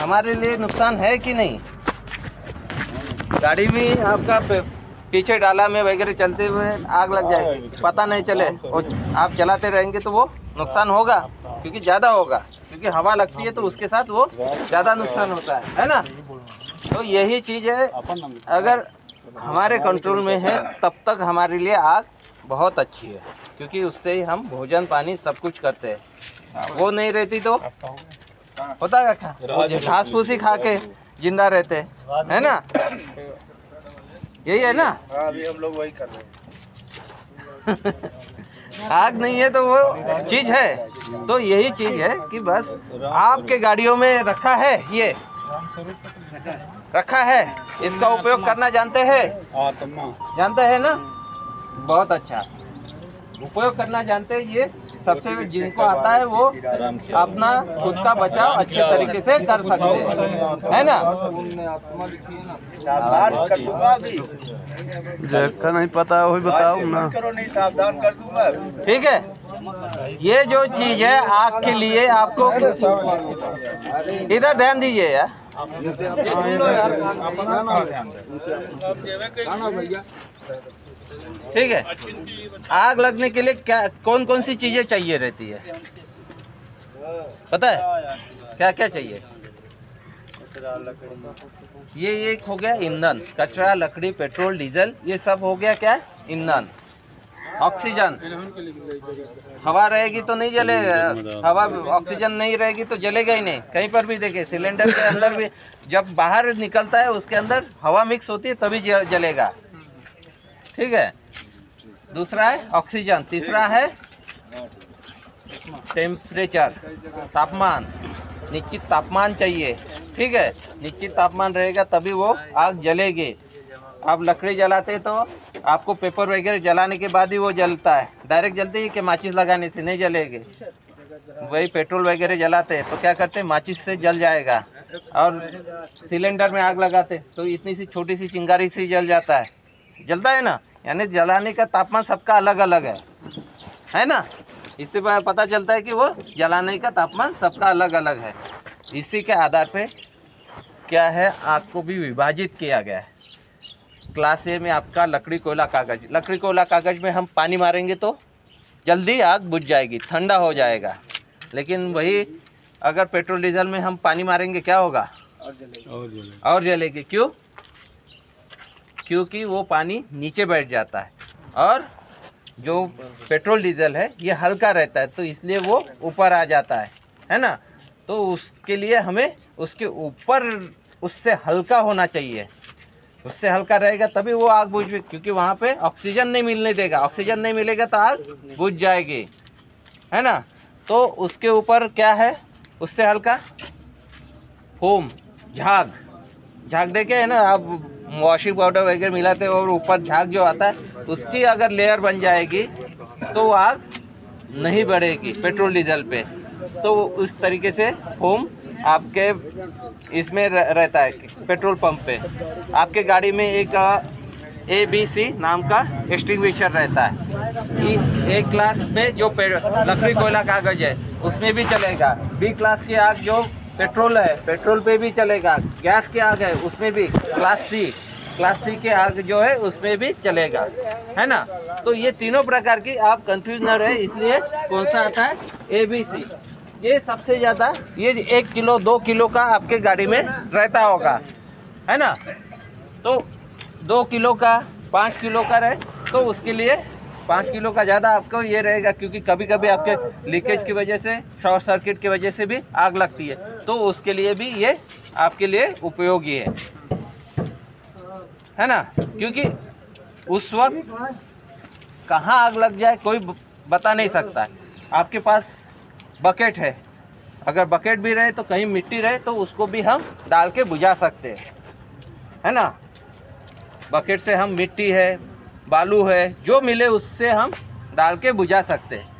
हमारे लिए नुकसान है कि नहीं? गाड़ी में आपका पीछे डाला में वगैरह चलते हुए आग लग जाएगी, पता नहीं चले और आप चलाते रहेंगे तो वो नुकसान होगा, क्योंकि ज़्यादा होगा, क्योंकि हवा लगती है तो उसके साथ वो ज़्यादा नुकसान होता है ना। तो यही चीज़ है, अगर हमारे कंट्रोल में है तब तक हमारे लिए आग बहुत अच्छी है, क्योंकि उससे ही हम भोजन पानी सब कुछ करते हैं। वो नहीं रहती तो होता है घास फूस ही खा के जिंदा रहते है ना। यही है ना, अभी हम लोग वही कर रहे हैं। आग नहीं है तो वो चीज़ है। तो यही चीज़ है कि बस आपके गाड़ियों में रखा है, ये रखा है, इसका उपयोग करना जानते हैं? जानते हैं ना, बहुत अच्छा उपयोग करना जानते हैं। ये सबसे जिनको आता है वो अपना खुद का बचाव अच्छे तरीके से कर सकते हैं, है ना। जिसका नहीं पता वही बताओ ना। सावधान कर दूंगा। ठीक है, ये जो चीज है आग के लिए आपको इधर ध्यान दीजिए यार। ठीक है, आग लगने के लिए क्या कौन कौन सी चीजें चाहिए रहती है, पता है क्या क्या चाहिए? ये एक हो गया ईंधन, कचरा, लकड़ी, पेट्रोल, डीजल, ये सब हो गया क्या? ईंधन। ऑक्सीजन, हवा रहेगी तो नहीं जलेगा, हवा ऑक्सीजन नहीं रहेगी तो जलेगा ही नहीं। कहीं पर भी देखिए सिलेंडर के अंदर भी जब बाहर निकलता है उसके अंदर हवा मिक्स होती है तभी जलेगा। ठीक है, दूसरा है ऑक्सीजन, तीसरा है टेम्परेचर, तापमान, निश्चित तापमान चाहिए। ठीक है, निश्चित तापमान रहेगा तभी वो आग जलेगी। आप लकड़ी जलाते हैं तो आपको पेपर वगैरह जलाने के बाद ही वो जलता है, डायरेक्ट जलते ही कि माचिस लगाने से नहीं जलेगी। वही पेट्रोल वगैरह जलाते हैं तो क्या करते हैं, माचिस से जल जाएगा। और सिलेंडर में आग लगाते तो इतनी सी छोटी सी चिंगारी से जल जाता है, जलता है ना। यानी जलाने का तापमान सबका अलग अलग है ना। इससे पता चलता है कि वो जलाने का तापमान सबका अलग अलग है। इसी के आधार पे क्या है, आग को भी विभाजित किया गया है। क्लास ए में आपका लकड़ी, कोयला, कागज। लकड़ी, कोयला, कागज में हम पानी मारेंगे तो जल्दी आग बुझ जाएगी, ठंडा हो जाएगा। लेकिन वही अगर पेट्रोल डीजल में हम पानी मारेंगे क्या होगा? और जलेगी। क्यों? क्योंकि वो पानी नीचे बैठ जाता है और जो पेट्रोल डीजल है ये हल्का रहता है तो इसलिए वो ऊपर आ जाता है ना। तो उसके लिए हमें उसके ऊपर उससे हल्का होना चाहिए, उससे हल्का रहेगा तभी वो आग बुझ, क्योंकि वहाँ पे ऑक्सीजन नहीं मिलने देगा। ऑक्सीजन नहीं मिलेगा तो आग बुझ जाएगी, है ना। तो उसके ऊपर क्या है, उससे हल्का फोम, झाग, झाग देखे है ना आप, वॉशिंग पाउडर वगैरह मिलाते हो और ऊपर झाग जो आता है उसकी अगर लेयर बन जाएगी तो आग नहीं बढ़ेगी पेट्रोल डीजल पे। तो उस तरीके से फोम आपके इसमें रहता है पेट्रोल पंप पे। आपके गाड़ी में एक ABC नाम का एक्सटिंग्विशर रहता है कि एक क्लास में जो लकड़ी, कोयला, कागज है उसमें भी चलेगा। B क्लास की आग जो पेट्रोल है, पेट्रोल पे भी चलेगा। गैस की आग है उसमें भी, क्लास C की आग जो है उसमें भी चलेगा, है ना। तो ये तीनों प्रकार की, आप कंफ्यूज न रहे इसलिए कौन सा आता है, ABC। ये सबसे ज़्यादा ये 1 किलो 2 किलो का आपके गाड़ी में रहता होगा, है ना। तो 2 किलो का 5 किलो का रहे तो उसके लिए 5 किलो का ज़्यादा आपको ये रहेगा, क्योंकि कभी कभी आपके लीकेज की वजह से, शॉर्ट सर्किट की वजह से भी आग लगती है, तो उसके लिए भी ये आपके लिए उपयोगी है ना। क्योंकि उस वक्त कहाँ आग लग जाए कोई बता नहीं सकता है। आपके पास बकेट है, अगर बकेट भी रहे तो कहीं मिट्टी रहे तो उसको भी हम डाल के बुझा सकते हैं, है ना। बकेट से हम मिट्टी है, बालू है, जो मिले उससे हम डाल के बुझा सकते हैं।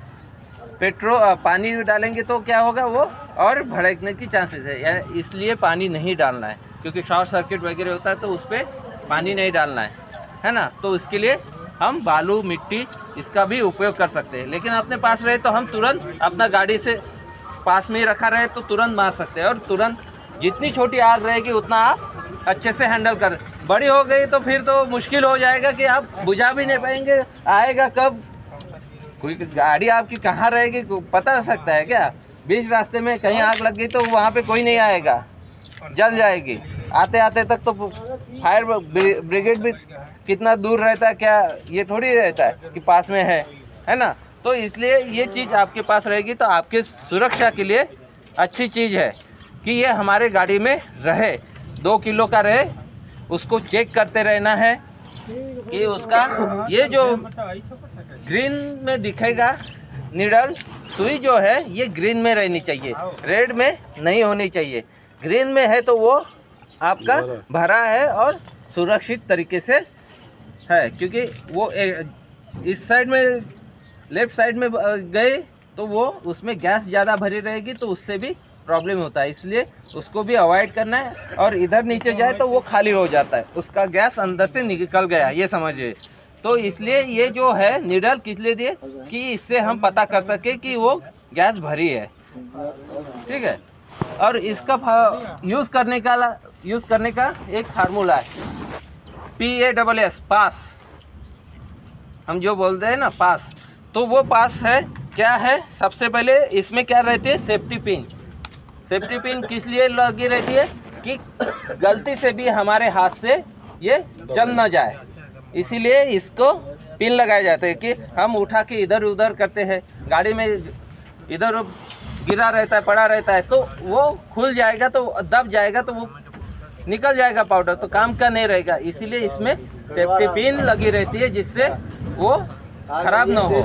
पानी डालेंगे तो क्या होगा, वो और भड़कने की चांसेस है, यानी इसलिए पानी नहीं डालना है, क्योंकि शॉर्ट सर्किट वगैरह होता है तो उस पर पानी नहीं डालना है ना। तो इसके लिए हम बालू, मिट्टी इसका भी उपयोग कर सकते हैं। लेकिन अपने पास रहे तो हम तुरंत अपना गाड़ी से पास में ही रखा रहे तो तुरंत मार सकते हैं और तुरंत जितनी छोटी आग रहेगी उतना आप अच्छे से हैंडल कर। बड़ी हो गई तो फिर तो मुश्किल हो जाएगा कि आप बुझा भी नहीं पाएंगे। आएगा कब, कोई गाड़ी आपकी कहाँ रहेगी पता सकता है क्या? बीच रास्ते में कहीं आग लग गई तो वहाँ पे कोई नहीं आएगा, जल जाएगी। आते आते तक तो फायर ब्रिगेड भी कितना दूर रहता है, क्या ये थोड़ी रहता है कि पास में है ना। तो इसलिए ये चीज़ आपके पास रहेगी तो आपके सुरक्षा के लिए अच्छी चीज़ है कि ये हमारे गाड़ी में रहे। 2 किलो का रहे, उसको चेक करते रहना है कि उसका ये जो ग्रीन में दिखेगा नीडल सुई जो है ये ग्रीन में रहनी चाहिए, रेड में नहीं होनी चाहिए। ग्रीन में है तो वो आपका भरा है और सुरक्षित तरीके से है, क्योंकि वो इस साइड में लेफ्ट साइड में गए तो वो उसमें गैस ज़्यादा भरी रहेगी तो उससे भी प्रॉब्लम होता है, इसलिए उसको भी अवॉइड करना है। और इधर नीचे जाए तो वो खाली हो जाता है, उसका गैस अंदर से निकल गया, ये समझिए। तो इसलिए ये जो है नीडल किस लिए दिए कि इससे हम पता कर सके कि वो गैस भरी है, ठीक है। और इसका यूज़ करने का एक फार्मूला है, PASS, पास। हम जो बोलते हैं ना पास, तो वो पास है क्या है? सबसे पहले इसमें क्या रहती है? Safety pin. सेफ्टी पिन किस लिए लगी रहती है कि गलती से भी हमारे हाथ से ये जल ना जाए, इसीलिए इसको पिन लगाए जाते हैं कि हम उठा के इधर उधर करते हैं, गाड़ी में इधर गिरा रहता है, पड़ा रहता है, तो वो खुल जाएगा तो दब जाएगा तो वो निकल जाएगा पाउडर, तो काम का नहीं रहेगा। इसीलिए इसमें सेफ्टी पिन लगी रहती है जिससे वो खराब ना हो,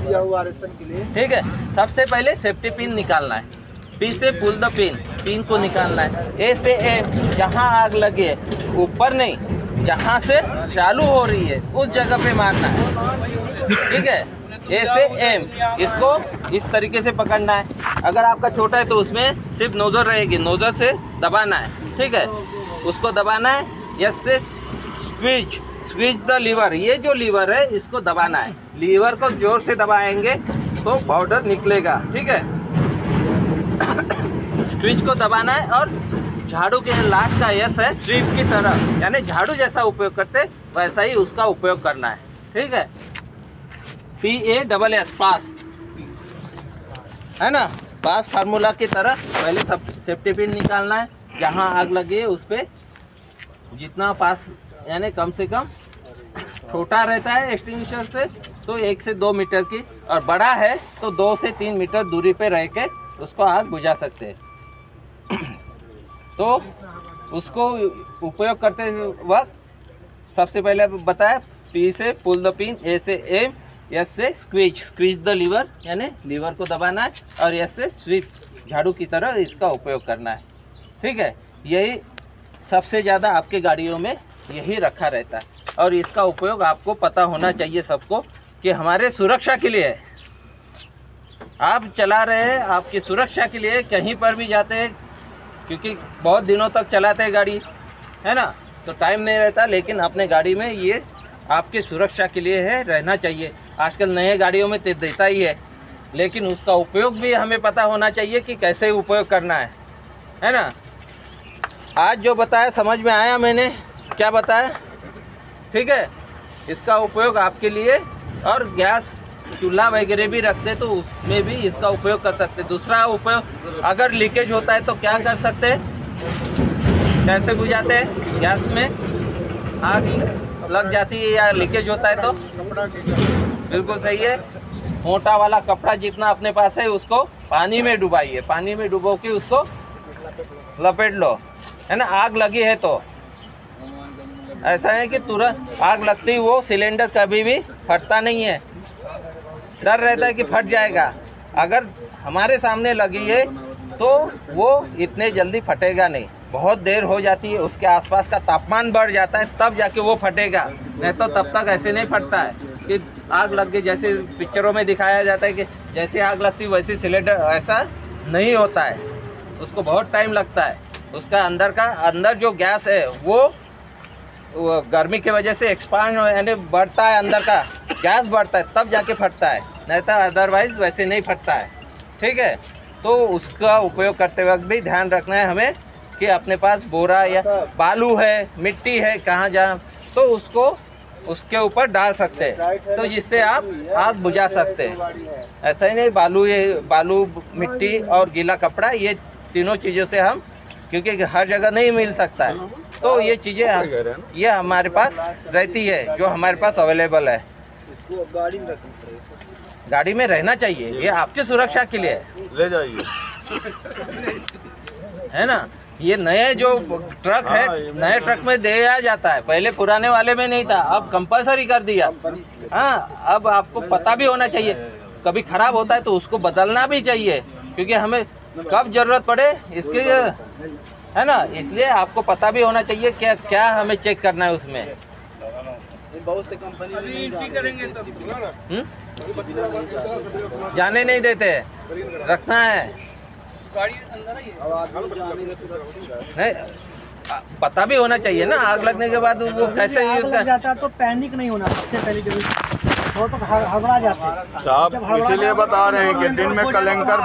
ठीक है। सबसे पहले सेफ्टी पिन निकालना है, P से पुल द पिन, पिन को निकालना है। A से M, जहाँ आग लगी है ऊपर नहीं, जहाँ से चालू हो रही है उस जगह पे मारना है, ठीक है। A से M, इसको इस तरीके से पकड़ना है। अगर आपका छोटा है तो उसमें सिर्फ नोजल रहेगी, नोजल से दबाना है, ठीक है, उसको दबाना है। S से स्क्वीज द लीवर, ये जो लीवर है इसको दबाना है, लीवर को जोर से दबाएंगे तो पाउडर निकलेगा, ठीक है। स्क्वीज को दबाना है और झाड़ू के लास्ट का यस है स्वीप की तरह, यानी झाड़ू जैसा उपयोग करते वैसा ही उसका उपयोग करना है, ठीक है। PASS, पास है ना, पास फार्मूला की तरह पहले सब सेफ्टी पिन निकालना है। जहाँ आग लगी है उस पर जितना पास, यानी कम से कम छोटा रहता है एक्सटिंग्विशर से तो 1 से 2 मीटर की, और बड़ा है तो 2 से 3 मीटर दूरी पे रह के उसको आग बुझा सकते हैं। तो उसको उपयोग करते वक्त सबसे पहले बताया P से पुल द पिन, A से M, S से स्क्वीज द लीवर, यानी लीवर को दबाना है, और S से स्वीप, झाड़ू की तरह इसका उपयोग करना है, ठीक है। यही सबसे ज़्यादा आपके गाड़ियों में यही रखा रहता है, और इसका उपयोग आपको पता होना चाहिए सबको कि हमारे सुरक्षा के लिए है। आप चला रहे हैं आपकी सुरक्षा के लिए, कहीं पर भी जाते हैं, क्योंकि बहुत दिनों तक चलाते हैं गाड़ी, है ना, तो टाइम नहीं रहता, लेकिन अपने गाड़ी में ये आपकी सुरक्षा के लिए है, रहना चाहिए। आजकल नए गाड़ियों में तो देता ही है, लेकिन उसका उपयोग भी हमें पता होना चाहिए कि कैसे उपयोग करना है ना। आज जो बताया समझ में आया, मैंने क्या बताया, ठीक है। इसका उपयोग आपके लिए, और गैस चूल्हा वगैरह भी रखते तो उसमें भी इसका उपयोग कर सकते। दूसरा उपयोग, अगर लीकेज होता है तो क्या कर सकते हैं, कैसे बुझाते हैं? गैस में आग लग जाती है या लीकेज होता है तो बिल्कुल सही है, मोटा वाला कपड़ा जितना अपने पास है उसको पानी में डुबाइए, पानी में डुबो के उसको लपेट लो, है ना। आग लगी है तो ऐसा है कि तुरंत आग लगती वो सिलेंडर कभी भी फटता नहीं है, डर रहता है कि फट जाएगा। अगर हमारे सामने लगी है तो वो इतने जल्दी फटेगा नहीं, बहुत देर हो जाती है, उसके आसपास का तापमान बढ़ जाता है तब जाके वो फटेगा, नहीं तो तब तक ऐसे नहीं फटता है कि आग लग गई। जैसे पिक्चरों में दिखाया जाता है कि जैसे आग लगती है वैसे सिलेंडर, ऐसा नहीं होता है, उसको बहुत टाइम लगता है। उसका अंदर जो गैस है वो गर्मी की वजह से एक्सपांड यानी बढ़ता है, अंदर का गैस बढ़ता है तब जाके फटता है, नहीं तो अदरवाइज वैसे नहीं फटता है, ठीक है। तो उसका उपयोग करते वक्त भी ध्यान रखना है हमें कि अपने पास बोरा या बालू है, मिट्टी है, कहाँ जहाँ, तो उसको उसके ऊपर डाल सकते हैं, तो जिससे आप आग बुझा सकते हैं। ऐसा ही नहीं, बालू, मिट्टी और गीला कपड़ा, ये तीनों चीज़ों से हम, क्योंकि हर जगह नहीं मिल सकता है, तो ये चीज़ें ये हमारे पास रहती है, जो हमारे पास अवेलेबल है। इसको गाड़ी में रखना पड़ेगा। गाड़ी में रहना चाहिए, ये आपकी सुरक्षा के लिए ले जाइए। है ना। ये नए जो ट्रक है, नए ट्रक में दिया जाता है, पहले पुराने वाले में नहीं था, अब कंपलसरी कर दिया। हाँ, अब आपको पता भी होना चाहिए, कभी खराब होता है तो उसको बदलना भी चाहिए, क्योंकि हमें कब जरूरत पड़े इसके, है ना, इसलिए आपको पता भी होना चाहिए क्या क्या हमें चेक करना है उसमें। बहुत से कंपनी जाने नहीं देते, रखना है। अब आदमी जाने का तो रखेगा। नहीं, पता भी होना चाहिए ना, आग लगने के बाद वो कैसे आग यूज लग कर। जाता है तो पैनिक नहीं होना सबसे पहले जरूरी, वो तो हड़बड़ा जाते हैं। साहब इसीलिए बता रहे हैं कि दिन में कलंकर